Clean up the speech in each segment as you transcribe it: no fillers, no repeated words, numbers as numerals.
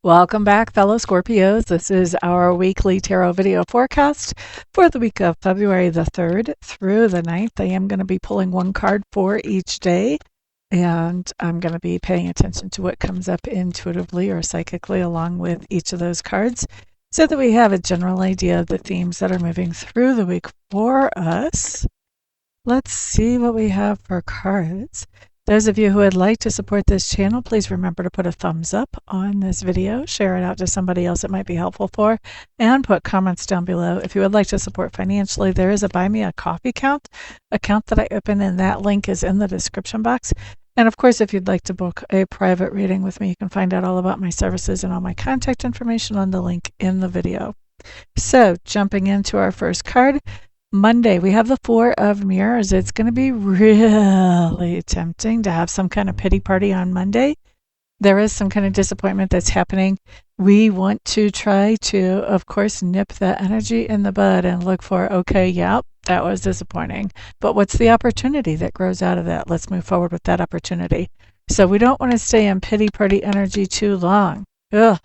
Welcome back, fellow Scorpios. This is our weekly tarot video forecast for the week of February the 3rd through the 9th. I am going to be pulling one card for each day, and I'm going to be paying attention to what comes up intuitively or psychically along with each of those cards so that we have a general idea of the themes that are moving through the week for us. Let's see what we have for cards. Those of you who would like to support this channel, please remember to put a thumbs up on this video, share it out to somebody else it might be helpful for, and put comments down below. If you would like to support financially, there is a Buy Me a Coffee account that I open, and that link is in the description box. And of course, if you'd like to book a private reading with me, you can find out all about my services and all my contact information on the link in the video. So, jumping into our first card, Monday, we have the Four of Mirrors. It's going to be really tempting to have some kind of pity party on Monday. There is some kind of disappointment that's happening. We want to try to, of course, nip that energy in the bud and look for, okay, yeah, that was disappointing. But what's the opportunity that grows out of that? Let's move forward with that opportunity. So we don't want to stay in pity party energy too long. Ugh.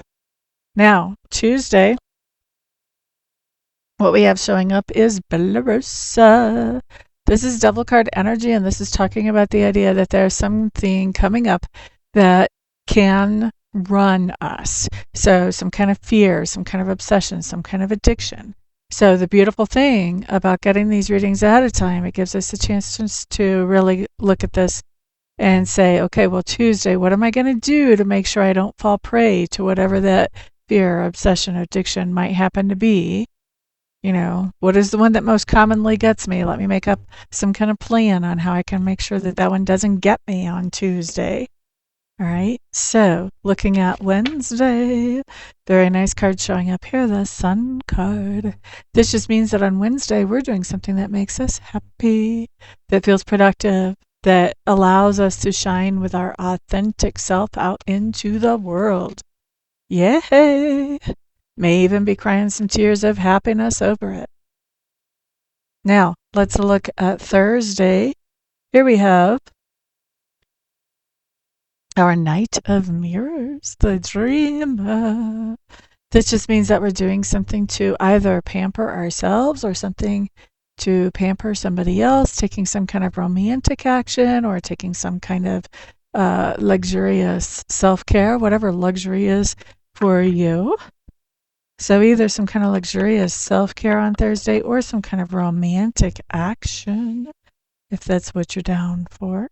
Now, Tuesday, what we have showing up is Belarus. This is devil card energy, and this is talking about the idea that there's something coming up that can run us. So some kind of fear, some kind of obsession, some kind of addiction. So the beautiful thing about getting these readings ahead of time, it gives us a chance to really look at this and say, okay, well, Tuesday, what am I going to do to make sure I don't fall prey to whatever that fear, obsession, addiction might happen to be? You know, what is the one that most commonly gets me? Let me make up some kind of plan on how I can make sure that that one doesn't get me on Tuesday. All right, so looking at Wednesday, very nice card showing up here, the Sun card. This just means that on Wednesday, we're doing something that makes us happy, that feels productive, that allows us to shine with our authentic self out into the world. Yay! May even be crying some tears of happiness over it. Now, let's look at Thursday. Here we have our Knight of Mirrors, the Dreamer. This just means that we're doing something to either pamper ourselves or something to pamper somebody else, taking some kind of romantic action or taking some kind of luxurious self-care, whatever luxury is for you. So either some kind of luxurious self-care on Thursday or some kind of romantic action, if that's what you're down for.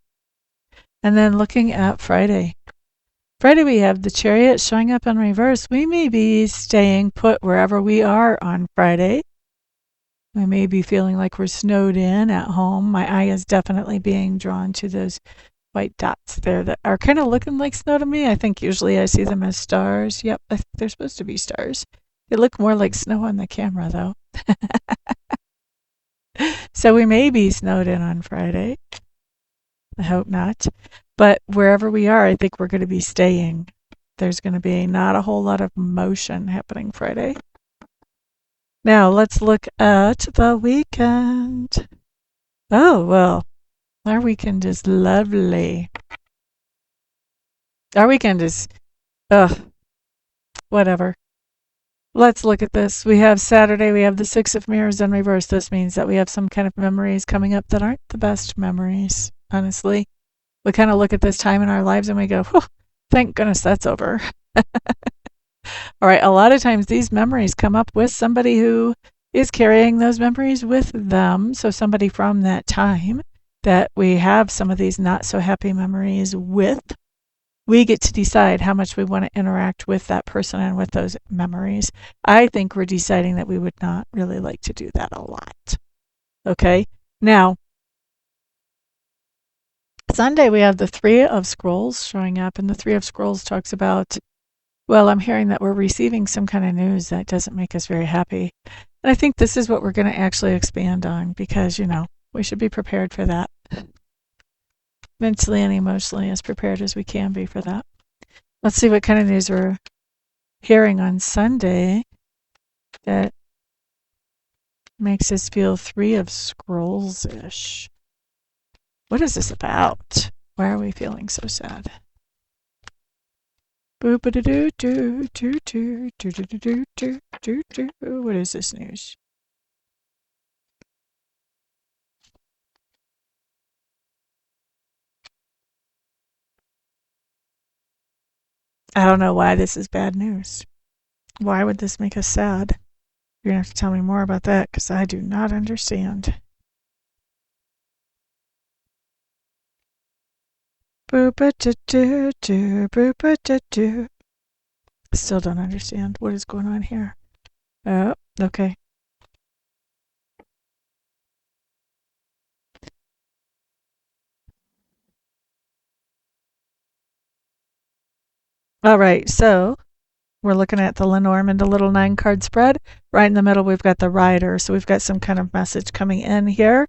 And then looking at Friday. Friday we have the Chariot showing up in reverse. We may be staying put wherever we are on Friday. We may be feeling like we're snowed in at home. My eye is definitely being drawn to those white dots there that are kind of looking like snow to me. I think usually I see them as stars. Yep, I think they're supposed to be stars. They look more like snow on the camera, though. So we may be snowed in on Friday. I hope not. But wherever we are, I think we're going to be staying. There's going to be not a whole lot of motion happening Friday. Now, let's look at the weekend. Oh, well, our weekend is lovely. Our weekend is, whatever. Let's look at this. We have Saturday, we have the Six of Mirrors in reverse. This means that we have some kind of memories coming up that aren't the best memories, honestly. We kind of look at this time in our lives and we go, whew, thank goodness that's over. All right, a lot of times these memories come up with somebody who is carrying those memories with them. So somebody from that time that we have some of these not so happy memories with. We get to decide how much we want to interact with that person and with those memories. I think we're deciding that we would not really like to do that a lot. Okay? Now, Sunday we have the Three of Scrolls showing up, and the Three of Scrolls talks about, well, I'm hearing that we're receiving some kind of news that doesn't make us very happy. And I think this is what we're going to actually expand on because, you know, we should be prepared for that. Mentally and emotionally as prepared as we can be for that. Let's see what kind of news we're hearing on Sunday that makes us feel Three of Scrolls-ish. What is this about? Why are we feeling so sad? What is this news? I don't know why this is bad news. Why would this make us sad? You're going to have to tell me more about that because I do not understand. Still don't understand what is going on here. Oh, okay. All right, so we're looking at the Lenormand, a little 9-card spread. Right in the middle, we've got the rider. So we've got some kind of message coming in here.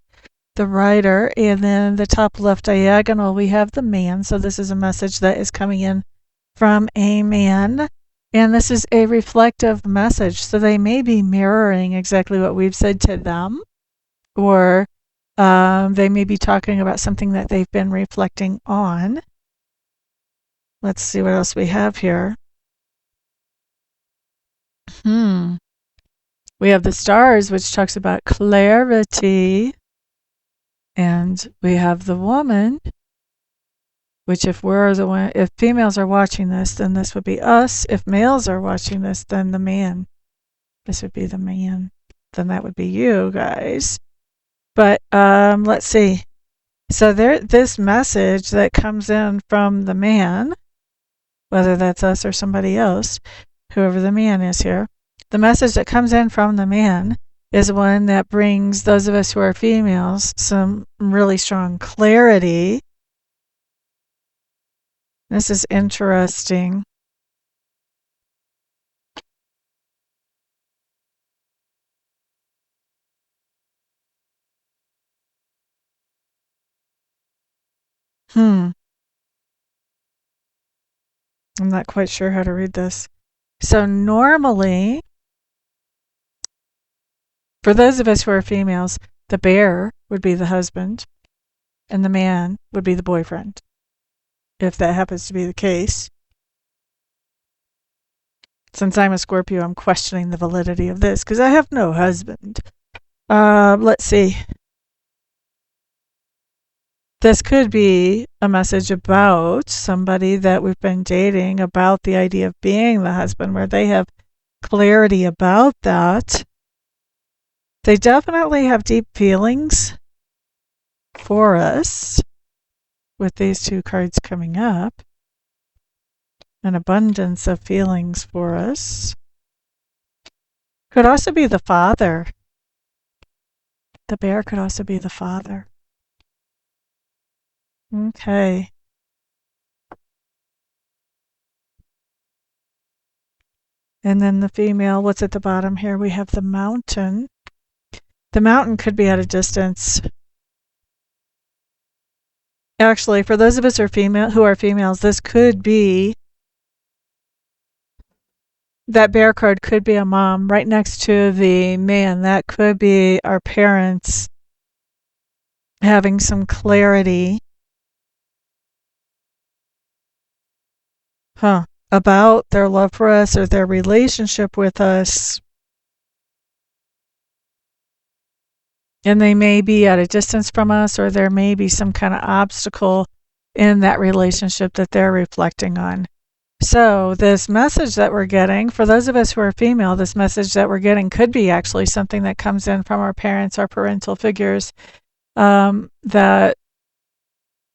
The rider, and then the top left diagonal, we have the man. So this is a message that is coming in from a man. And this is a reflective message. So they may be mirroring exactly what we've said to them, or they may be talking about something that they've been reflecting on. Let's see what else we have here. We have the stars, which talks about clarity. And we have the woman, which if females are watching this, then this would be us. If males are watching this, then the man. This would be the man. Then that would be you guys. But let's see. So this message that comes in from the man, whether that's us or somebody else, whoever the man is here, the message that comes in from the man is one that brings those of us who are females some really strong clarity. This is interesting. I'm not quite sure how to read this. So normally, for those of us who are females, the bear would be the husband and the man would be the boyfriend, if that happens to be the case. Since I'm a Scorpio, I'm questioning the validity of this because I have no husband. Let's see. This could be a message about somebody that we've been dating, about the idea of being the husband, where they have clarity about that. They definitely have deep feelings for us with these two cards coming up. An abundance of feelings for us. Could also be the father. The bear could also be the father. Okay. And then the female, what's at the bottom here? We have the mountain. The mountain could be at a distance. Actually, for those of us who are females, this could be, that bear card could be a mom right next to the man. That could be our parents having some clarity about their love for us or their relationship with us. And they may be at a distance from us, or there may be some kind of obstacle in that relationship that they're reflecting on. So this message that we're getting, for those of us who are female, this message that we're getting could be actually something that comes in from our parents, our parental figures, that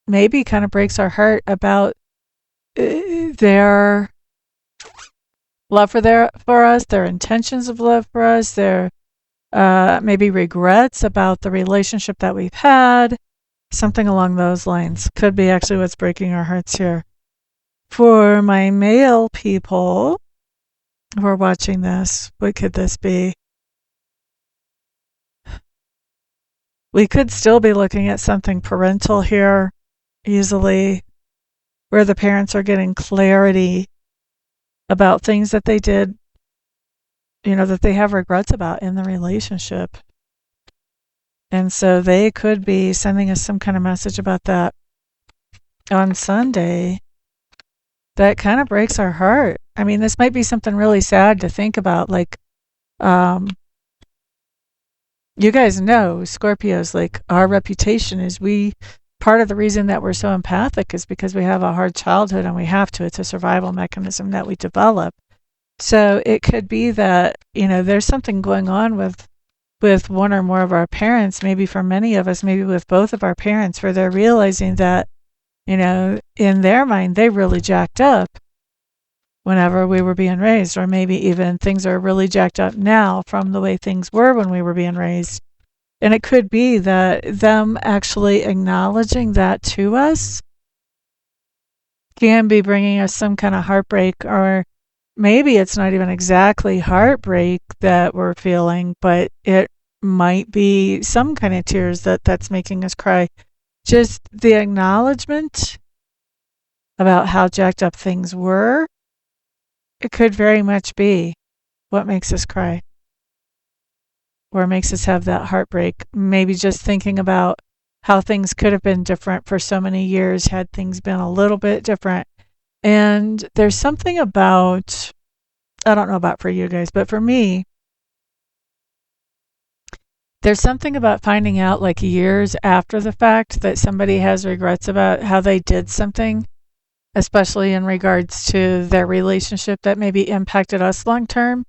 maybe kind of breaks our heart about their love for us, their intentions of love for us, their maybe regrets about the relationship that we've had, something along those lines. Could be actually what's breaking our hearts here. For my male people who are watching this, what could this be? We could still be looking at something parental here, easily, where the parents are getting clarity about things that they did, that they have regrets about in the relationship. And so they could be sending us some kind of message about that on Sunday. that kind of breaks our heart. I mean, this might be something really sad to think about. Like, um, you guys know, Scorpios, like, our reputation is part of the reason that we're so empathic is because we have a hard childhood and we have to. It's a survival mechanism that we develop. So it could be that, there's something going on with one or more of our parents, maybe for many of us, maybe with both of our parents, where they're realizing that, in their mind, they really jacked up whenever we were being raised, or maybe even things are really jacked up now from the way things were when we were being raised. And it could be that them actually acknowledging that to us can be bringing us some kind of heartbreak, or maybe it's not even exactly heartbreak that we're feeling, but it might be some kind of tears that's making us cry. Just the acknowledgement about how jacked up things were, it could very much be what makes us cry or makes us have that heartbreak. Maybe just thinking about how things could have been different for so many years had things been a little bit different. And there's something about, I don't know about for you guys, but for me, there's something about finding out like years after the fact that somebody has regrets about how they did something, especially in regards to their relationship that maybe impacted us long term.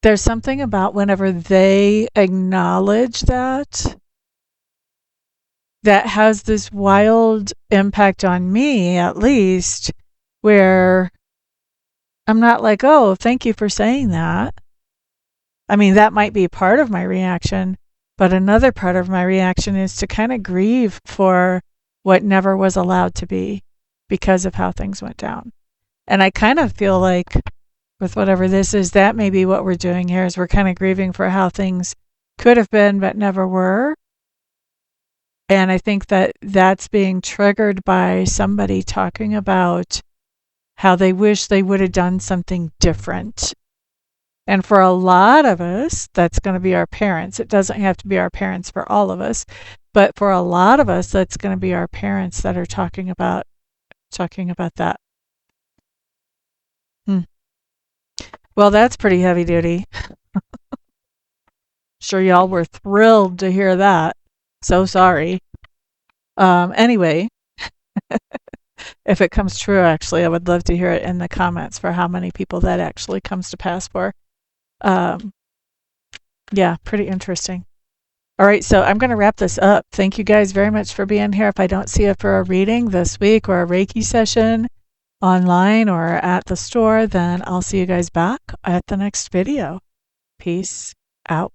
There's something about whenever they acknowledge that has this wild impact on me, at least, where I'm not like, oh, thank you for saying that. I mean, that might be part of my reaction, but another part of my reaction is to kind of grieve for what never was allowed to be because of how things went down. And I kind of feel like with whatever this is, that may be what we're doing here is we're kind of grieving for how things could have been but never were. And I think that that's being triggered by somebody talking about how they wish they would have done something different. And for a lot of us, that's going to be our parents. It doesn't have to be our parents for all of us, but for a lot of us, that's going to be our parents that are talking about that. Well, that's pretty heavy duty. Sure, y'all were thrilled to hear that. So sorry. Anyway, if it comes true, actually, I would love to hear it in the comments for how many people that actually comes to pass for. Yeah, pretty interesting. All right, so I'm going to wrap this up. Thank you guys very much for being here. If I don't see you for a reading this week or a Reiki session online or at the store, then I'll see you guys back at the next video. Peace out.